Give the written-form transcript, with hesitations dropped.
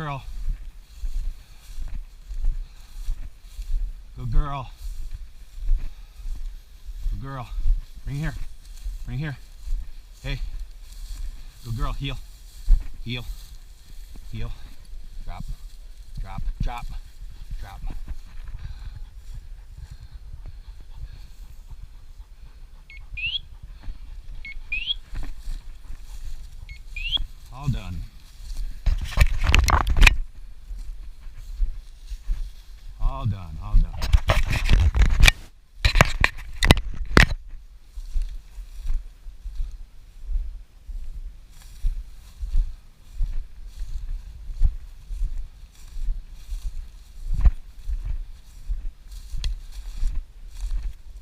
girl. Good girl. Good girl. Bring here. Bring here. Hey. Good girl. Heel. Heel. Heel. Drop. Drop. Drop. Drop. All done. All done. All done.